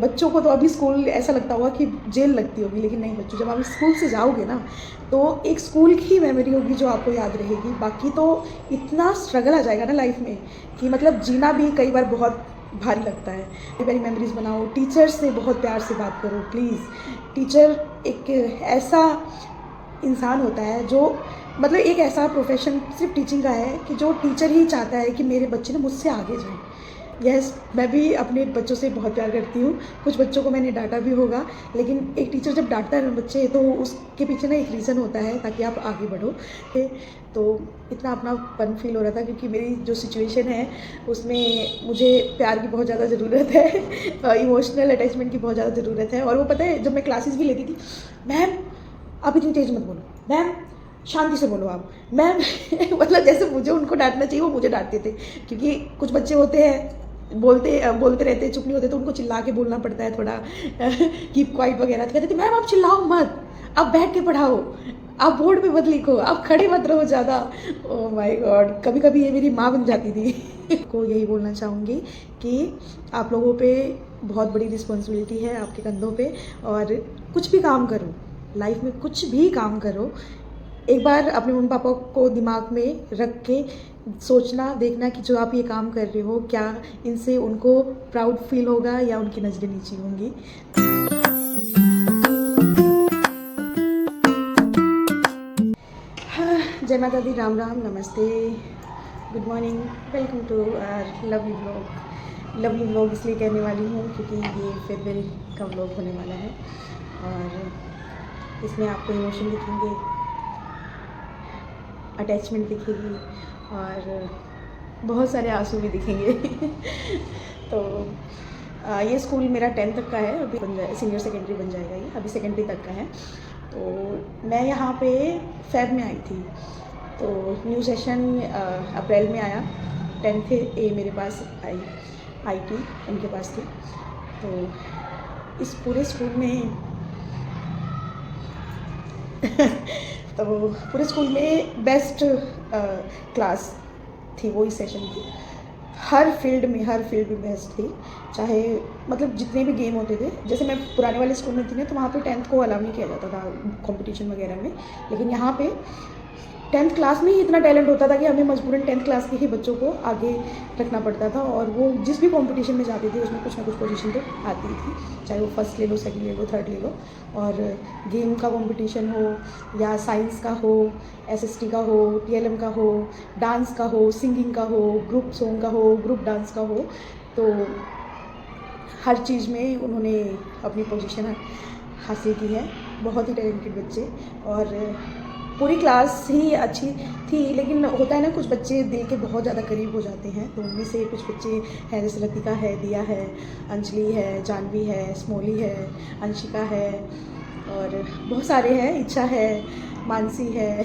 बच्चों को तो अभी स्कूल ऐसा लगता होगा कि जेल लगती होगी, लेकिन नहीं बच्चों, जब आप स्कूल से जाओगे ना तो एक स्कूल की मेमोरी होगी जो आपको याद रहेगी। बाकी तो इतना स्ट्रगल आ जाएगा ना लाइफ में कि मतलब जीना भी कई बार बहुत भारी लगता है। कई बारी मेमोरीज़ बनाओ, टीचर से बहुत प्यार से बात करो प्लीज़। टीचर एक ऐसा इंसान होता है जो मतलब एक ऐसा प्रोफेशन सिर्फ टीचिंग का है कि जो टीचर ही चाहता है कि मेरे बच्चे ना मुझसे आगे जाएं। यस, मैं भी अपने बच्चों से बहुत प्यार करती हूँ। कुछ बच्चों को मैंने डांटा भी होगा, लेकिन एक टीचर जब डांटता है बच्चे तो उसके पीछे ना एक रीज़न होता है ताकि आप आगे बढ़ो। तो इतना अपनापन फील हो रहा था क्योंकि मेरी जो सिचुएशन है उसमें मुझे प्यार की बहुत ज़्यादा ज़रूरत है, इमोशनल अटैचमेंट की बहुत ज़्यादा ज़रूरत है। और वो पता है, जब मैं क्लासेस भी लेती थी, मैम आप इतनी तेज़ मत बोलो, मैम शांति से बोलो आप, मैम मतलब जैसे मुझे उनको डांटना चाहिए वो मुझे डांटते थे। क्योंकि कुछ बच्चे होते हैं बोलते रहते हैं, चुप नहीं होते, तो उनको चिल्ला के बोलना पड़ता है थोड़ा कीप क्वाइट वगैरह। तो कहते थे मैम आप चिल्लाओ मत, आप बैठ के पढ़ाओ, आप बोर्ड पे मत लिखो, आप खड़े मत रहो ज़्यादा। ओह माय गॉड, कभी कभी ये मेरी माँ बन जाती थी। को यही बोलना चाहूँगी कि आप लोगों पे बहुत बड़ी रिस्पॉन्सिबिलिटी है आपके कंधों पे, और कुछ भी काम करो लाइफ में, कुछ भी काम करो, एक बार अपने मम्मी पापा को दिमाग में रख के सोचना देखना कि जो आप ये काम कर रहे हो क्या इनसे उनको प्राउड फील होगा या उनकी नज़रें नीची होंगी। हाँ, जय माता दी, राम राम, नमस्ते, good morning, welcome to our lovely vlog. Lovely vlog इसलिए कहने वाली हूँ क्योंकि ये फेयरवेल का व्लॉग होने वाला है और इसमें आपको इमोशन दिखेंगे, अटैचमेंट दिखेगी और बहुत सारे आंसू भी दिखेंगे। तो ये स्कूल मेरा 10th तक का है, अभी सीनियर सेकेंडरी बन जाएगा, ये अभी सेकेंडरी तक का है। तो मैं यहाँ पे फेब में आई थी, तो न्यू सेशन अप्रैल में आया। 10th ए मेरे पास आई थी, उनके पास थी। तो इस पूरे स्कूल में तो पूरे स्कूल में बेस्ट क्लास थी वो इस सेशन की। हर फील्ड में बेस्ट थी, चाहे मतलब जितने भी गेम होते थे। जैसे मैं पुराने वाले स्कूल में थी ना, तो वहाँ पे 10th को अलाउ नहीं किया जाता था कंपटीशन वगैरह में, लेकिन यहाँ पे 10th क्लास में ही इतना टैलेंट होता था कि हमें मजबूरन 10th क्लास के ही बच्चों को आगे रखना पड़ता था। और वो जिस भी कंपटीशन में जाते थे उसमें कुछ ना कुछ पोजीशन तो आती थी, चाहे वो फर्स्ट ले लो, सेकंड ले लो, थर्ड ले लो। और गेम का कंपटीशन हो या साइंस का हो, एसएसटी का हो, टीएलएम का हो, डांस का हो, सिंगिंग का हो, ग्रुप सॉन्ग का हो, ग्रुप डांस का हो, तो हर चीज़ में उन्होंने अपनी पोजीशन हासिल की है। बहुत ही टैलेंटेड बच्चे, और पूरी क्लास ही अच्छी थी। लेकिन होता है ना, कुछ बच्चे दिल के बहुत ज़्यादा करीब हो जाते हैं, तो उनमें से कुछ बच्चे हैं, जैसे लतिका है, दिया है, अंजलि है, जानवी है, स्मोली है, अंशिका है, और बहुत सारे हैं, इच्छा है, मानसी है।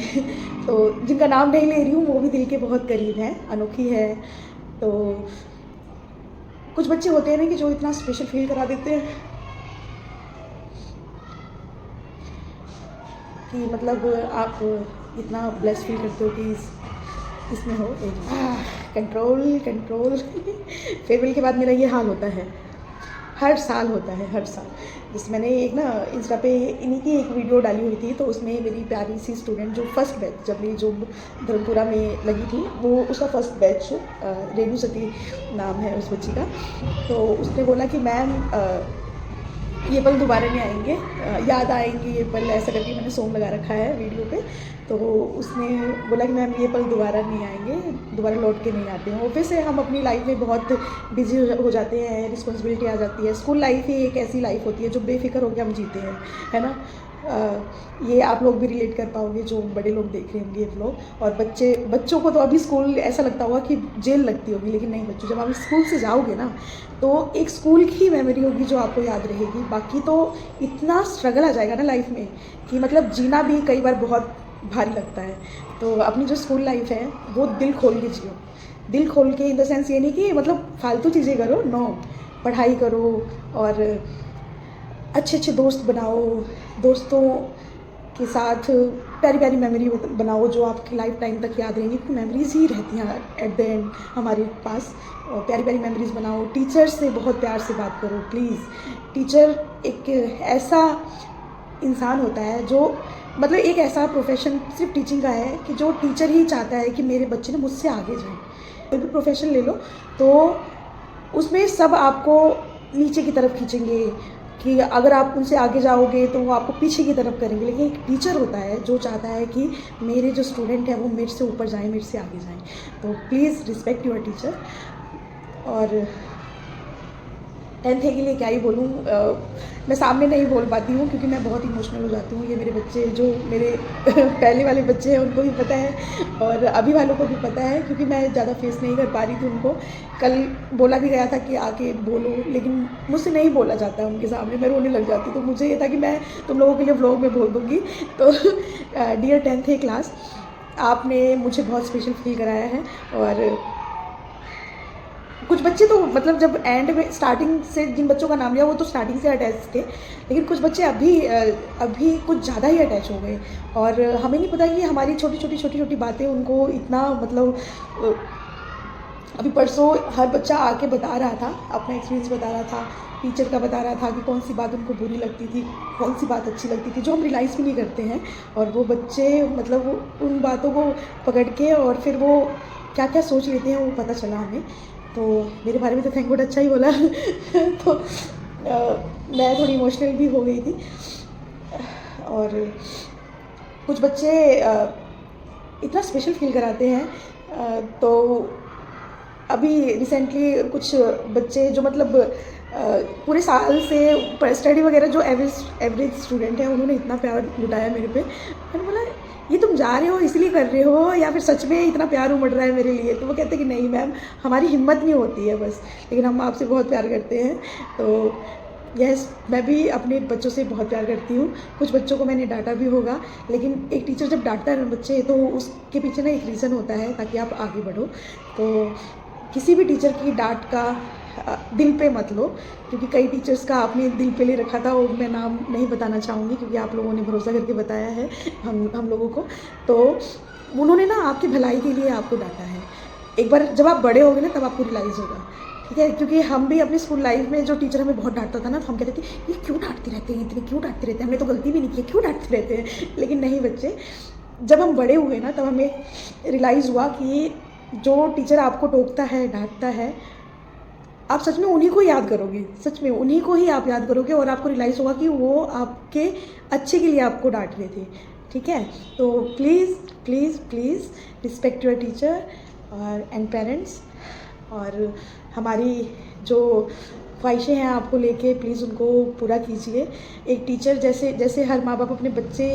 तो जिनका नाम नहीं ले रही हूँ वो भी दिल के बहुत करीब हैं, अनोखी है। तो कुछ बच्चे होते हैं ना कि जो इतना स्पेशल फील करा देते हैं कि मतलब आप इतना ब्लेस फील करते हो कि इसमें हो एक कंट्रोल। फेयरवेल के बाद मेरा ये हाल होता है, हर साल होता है, हर साल। जैसे मैंने एक ना इंस्टा पे इन्हीं की एक वीडियो डाली हुई थी, तो उसमें मेरी प्यारी सी स्टूडेंट जो फर्स्ट बैच, जब मेरी जो धर्मपुरा में लगी थी, वो उसका फर्स्ट बैच, रेणु सती नाम है उस बच्ची का। तो उसने बोला कि मैम ये पल दोबारा नहीं आएंगे, याद आएंगे ये पल, ऐसा करके मैंने सॉन्ग लगा रखा है वीडियो पे। तो उसने बोला कि मैम ये पल दोबारा नहीं आएंगे, दोबारा लौट के नहीं आते हैं। ऑब्वियस है, हम अपनी लाइफ में बहुत बिजी हो जाते हैं, रिस्पॉन्सिबिलिटी आ जाती है। स्कूल लाइफ ही एक ऐसी लाइफ होती है जो बेफिक्र होकर हम जीते हैं, है ना। ये आप लोग भी रिलेट कर पाओगे जो बड़े लोग देख रहे होंगे ये व्लॉग। और बच्चों को तो अभी स्कूल ऐसा लगता होगा कि जेल लगती होगी, लेकिन नहीं बच्चों, जब आप स्कूल से जाओगे ना तो एक स्कूल की मेमोरी होगी जो आपको याद रहेगी। बाकी तो इतना स्ट्रगल आ जाएगा ना लाइफ में कि मतलब जीना भी कई बार बहुत भारी लगता है। तो अपनी जो स्कूल लाइफ है वो दिल खोल के जियो, दिल खोल के, इन द सेंस ये नहीं कि मतलब फालतू चीज़ें करो, नो, पढ़ाई करो और अच्छे अच्छे दोस्त बनाओ, दोस्तों के साथ प्यारी प्यारी मेमोरी बनाओ जो आपकी लाइफ टाइम तक याद रहेंगी, क्योंकि मेमोरीज़ ही रहती हैं एट द एंड हमारे पास। और प्यारी प्यारी मेमोरीज़ बनाओ। टीचर से बहुत प्यार से बात करो प्लीज़। टीचर एक ऐसा इंसान होता है जो मतलब एक ऐसा प्रोफेशन सिर्फ टीचिंग का है कि जो टीचर ही चाहता है कि मेरे बच्चे ना मुझसे आगे जाएं। कोई भी प्रोफेशन ले लो तो उसमें सब आपको नीचे की तरफ खींचेंगे कि अगर आप उनसे आगे जाओगे तो वो आपको पीछे की तरफ करेंगे, लेकिन एक टीचर होता है जो चाहता है कि मेरे जो स्टूडेंट हैं वो मेरे से ऊपर जाएं, मेरे से आगे जाएं। तो प्लीज़ रिस्पेक्ट योर टीचर। और 10th के लिए क्या ही बोलूँ, मैं सामने नहीं बोल पाती हूँ क्योंकि मैं बहुत इमोशनल हो जाती हूँ। ये मेरे बच्चे जो मेरे पहले वाले बच्चे हैं उनको भी पता है और अभी वालों को भी पता है, क्योंकि मैं ज़्यादा फेस नहीं कर पा रही थी उनको। कल बोला भी गया था कि आके बोलो, लेकिन मुझसे नहीं बोला जाता है उनके सामने, मैं रोने लग जाती। तो मुझे ये था कि मैं तुम लोगों के लिए व्लॉग में बोल दूँगी। तो डियर 10th क्लास, आपने मुझे बहुत स्पेशल फील कराया है। और कुछ बच्चे तो मतलब जब एंड में स्टार्टिंग से जिन बच्चों का नाम लिया वो तो स्टार्टिंग से अटैच थे, लेकिन कुछ बच्चे अभी कुछ ज़्यादा ही अटैच हो गए। और हमें नहीं पता कि हमारी छोटी छोटी बातें उनको इतना मतलब अभी परसों हर बच्चा आके बता रहा था, अपना एक्सपीरियंस बता रहा था, टीचर का बता रहा था कि कौन सी बात उनको बुरी लगती थी, कौन सी बात अच्छी लगती थी, जो हम रियलाइज़ भी नहीं करते हैं। और वो बच्चे मतलब उन बातों को पकड़ के और फिर वो क्या क्या सोच लेते हैं वो पता चला हमें। तो मेरे बारे में तो थैंक गॉड अच्छा ही बोला। तो मैं थोड़ी इमोशनल भी हो गई थी। और कुछ बच्चे इतना स्पेशल फील कराते हैं। तो अभी रिसेंटली कुछ बच्चे जो मतलब पूरे साल से स्टडी वगैरह जो एवरेज स्टूडेंट है उन्होंने इतना प्यार लुटाया मेरे पे। मैंने बोला ये तुम जा रहे हो इसलिए कर रहे हो या फिर सच में इतना प्यार उमड़ रहा है मेरे लिए? तो वो कहते हैं कि नहीं मैम, हमारी हिम्मत नहीं होती है बस, लेकिन हम आपसे बहुत प्यार करते हैं। तो यस, मैं भी अपने बच्चों से बहुत प्यार करती हूँ। कुछ बच्चों को मैंने डांटा भी होगा, लेकिन एक टीचर जब डांटता है बच्चे तो उसके पीछे ना एक रीज़न होता है ताकि आप आगे बढ़ो। तो किसी भी टीचर की डांट का दिल पे मत लो, क्योंकि कई टीचर्स का आपने दिल पे ले रखा था, और मैं नाम नहीं बताना चाहूँगी क्योंकि आप लोगों ने भरोसा करके बताया है हम लोगों को। तो उन्होंने ना आपकी भलाई के लिए आपको डांटा है। एक बार जब आप बड़े होगे ना तब आपको रियलाइज़ होगा, ठीक है? क्योंकि हम भी अपनी स्कूल लाइफ में जो टीचर हमें बहुत डांटता था ना, तो हम कहते थे ये क्यों डांटते रहते हैं, इतने क्यों डांटते रहते हैं, हमने तो गलती भी नहीं की, क्यों डांटते रहते हैं? लेकिन नहीं बच्चे, जब हम बड़े हुए ना तब हमें रियलाइज़ हुआ कि जो टीचर आपको टोकता है, डांटता है, आप सच में उन्हीं को याद करोगे, सच में उन्हीं को ही आप याद करोगे और आपको रियलाइज़ होगा कि वो आपके अच्छे के लिए आपको डांट रहे थे, ठीक है? तो please please please respect your teacher और एंड पेरेंट्स। और हमारी जो ख्वाहिशें हैं आपको लेके प्लीज़ उनको पूरा कीजिए। एक टीचर जैसे हर माँ बाप अपने बच्चे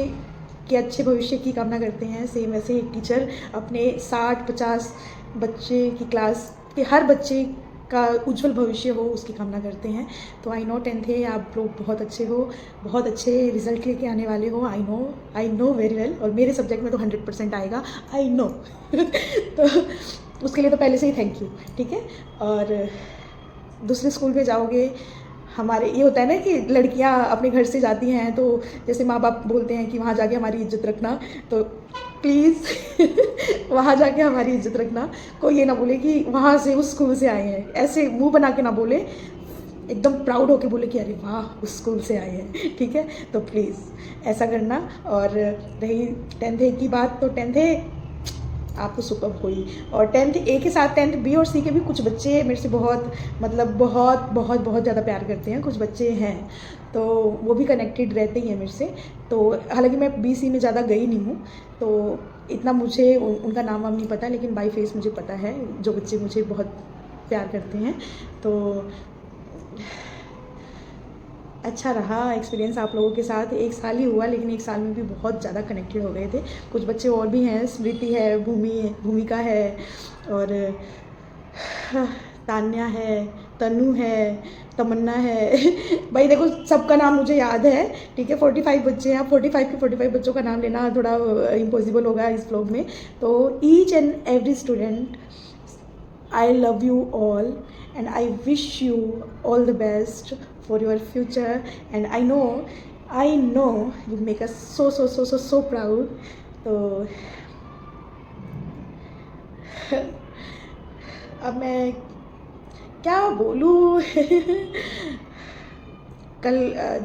के अच्छे भविष्य की कामना करते हैं, सेम वैसे एक टीचर अपने 60-50 बच्चे की क्लास के हर बच्चे का उज्जवल भविष्य हो उसकी कामना करते हैं। तो आई नो 10th है, आप लोग बहुत अच्छे हो, बहुत अच्छे रिजल्ट लेके आने वाले हो। आई नो वेरी वेल, और मेरे सब्जेक्ट में तो 100% आएगा, आई नो। तो उसके लिए तो पहले से ही थैंक यू, ठीक है? और दूसरे स्कूल में जाओगे, हमारे ये होता है ना कि लड़कियां अपने घर से जाती हैं तो जैसे माँ बाप बोलते हैं कि वहाँ जाके हमारी इज्जत रखना, तो प्लीज़ वहाँ जाके हमारी इज्जत रखना। कोई ये ना बोले कि वहाँ से उस स्कूल से आए हैं, ऐसे मुंह बना के ना बोले, एकदम प्राउड होके बोले कि अरे वाह उस स्कूल से आए हैं, ठीक है? तो प्लीज़ ऐसा करना। और रही 10th की बात, तो 10th आपको सुपर हुई, और 10th A के साथ 10th B और C के भी कुछ बच्चे मेरे से बहुत मतलब बहुत ज़्यादा प्यार करते हैं। कुछ बच्चे हैं तो वो भी कनेक्टेड रहते ही हैं मेरे से। तो हालांकि मैं B C में ज़्यादा गई नहीं हूँ, तो इतना मुझे उनका नाम वाम नहीं पता, लेकिन बाई फेस मुझे पता है जो बच्चे मुझे बहुत प्यार करते हैं। तो अच्छा रहा एक्सपीरियंस आप लोगों के साथ। 1 साल ही हुआ, लेकिन 1 साल में भी बहुत ज़्यादा कनेक्टेड हो गए थे। कुछ बच्चे और भी हैं, स्मृति है, भूमिका है, और तान्या है, तनु है, तमन्ना है। भाई देखो सबका नाम मुझे याद है, ठीक है? 45 बच्चे हैं, 45 के 45 बच्चों का नाम लेना थोड़ा इम्पॉसिबल होगा इस व्लॉग में। तो each and every student, I love you all and I wish you all the best for your future, and I know I know you make us so so so so so proud. तो अब मैं क्या बोलूँ कल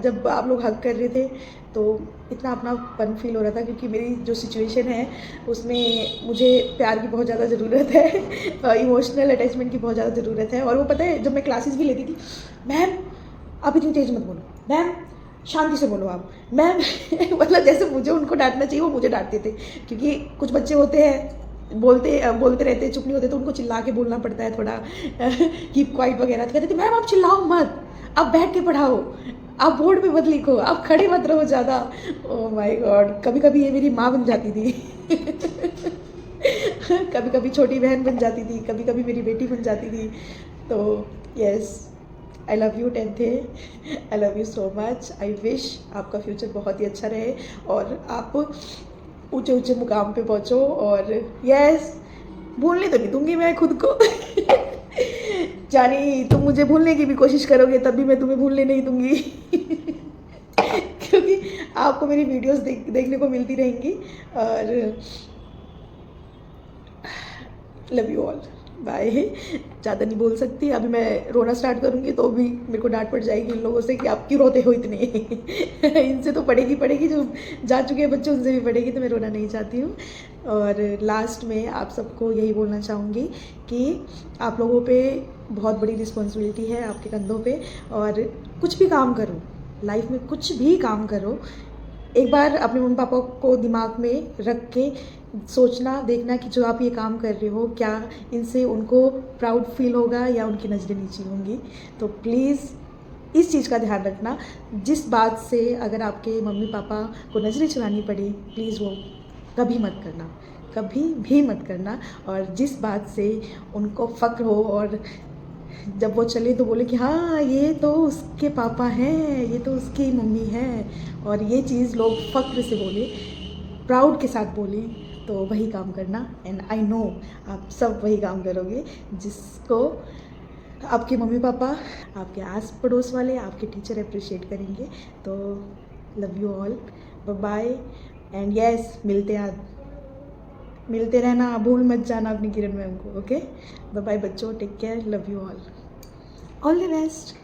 जब आप लोग हग कर रहे थे तो इतना अपनापन फील हो रहा था, क्योंकि मेरी जो सिचुएशन है उसमें मुझे प्यार की बहुत ज़्यादा ज़रूरत है, इमोशनल अटैचमेंट की बहुत ज़्यादा ज़रूरत है। और वो पता है, जब मैं क्लासेस भी लेती थी, मैम आप इतनी तेज़ मत बोलो, मैम शांति से बोलो आप, मैम मतलब जैसे मुझे उनको डांटना चाहिए वो मुझे डांटते थे, क्योंकि कुछ बच्चे होते हैं बोलते रहते, चुप नहीं होते, तो उनको चिल्ला के बोलना पड़ता है थोड़ा कीप क्वाइट वगैरह। तो कहते थे मैम आप चिल्लाओ मत, आप बैठ के पढ़ाओ, आप बोर्ड पे मत लिखो, आप खड़े मत रहो ज़्यादा। ओह माय गॉड, कभी कभी ये मेरी माँ बन जाती थी कभी कभी छोटी बहन बन जाती थी, कभी कभी मेरी बेटी बन जाती थी। तो yes, I love you 10th A, I love you so much. I wish आपका फ्यूचर बहुत ही अच्छा रहे और आप ऊंचे ऊंचे मुकाम पे पहुँचो। और यस, भूलने तो नहीं दूंगी मैं खुद को जानी तुम मुझे भूलने की भी कोशिश करोगे तब भी मैं तुम्हें भूलने नहीं दूंगी क्योंकि आपको मेरी वीडियोस देखने को मिलती रहेंगी। और लव यू ऑल, बाय। ज़्यादा नहीं बोल सकती, अभी मैं रोना स्टार्ट करूँगी तो भी मेरे को डांट पड़ जाएगी इन लोगों से कि आप क्यों रोते हो इतने इनसे तो पड़ेगी, जो जा चुके हैं बच्चे उनसे भी पड़ेगी, तो मैं रोना नहीं चाहती हूँ। और लास्ट में आप सबको यही बोलना चाहूँगी कि आप लोगों पे बहुत बड़ी रिस्पॉन्सिबिलिटी है आपके कंधों पे, और कुछ भी काम करो लाइफ में, कुछ भी काम करो, एक बार अपने मम्मी पापा को दिमाग में रख के सोचना देखना कि जो आप ये काम कर रहे हो क्या इनसे उनको प्राउड फील होगा या उनकी नज़रें नीची होंगी। तो प्लीज़ इस चीज़ का ध्यान रखना, जिस बात से अगर आपके मम्मी पापा को नज़रें चुरानी पड़े, प्लीज़ वो कभी मत करना, कभी भी मत करना। और जिस बात से उनको फ़क्र हो और जब वो चले तो बोले कि हाँ ये तो उसके पापा हैं, ये तो उसकी मम्मी है, और ये चीज़ लोग फ़क्र से बोले, प्राउड के साथ बोले, तो वही काम करना। एंड आई नो आप सब वही काम करोगे जिसको आपके मम्मी पापा, आपके आस पड़ोस वाले, आपके टीचर अप्रिशिएट करेंगे। तो love you all, bye. And yes, मिलते रहना, भूल मत जाना अपनी किरण मैम को। ओके, बाय बाय बच्चों, take care, love you all the best.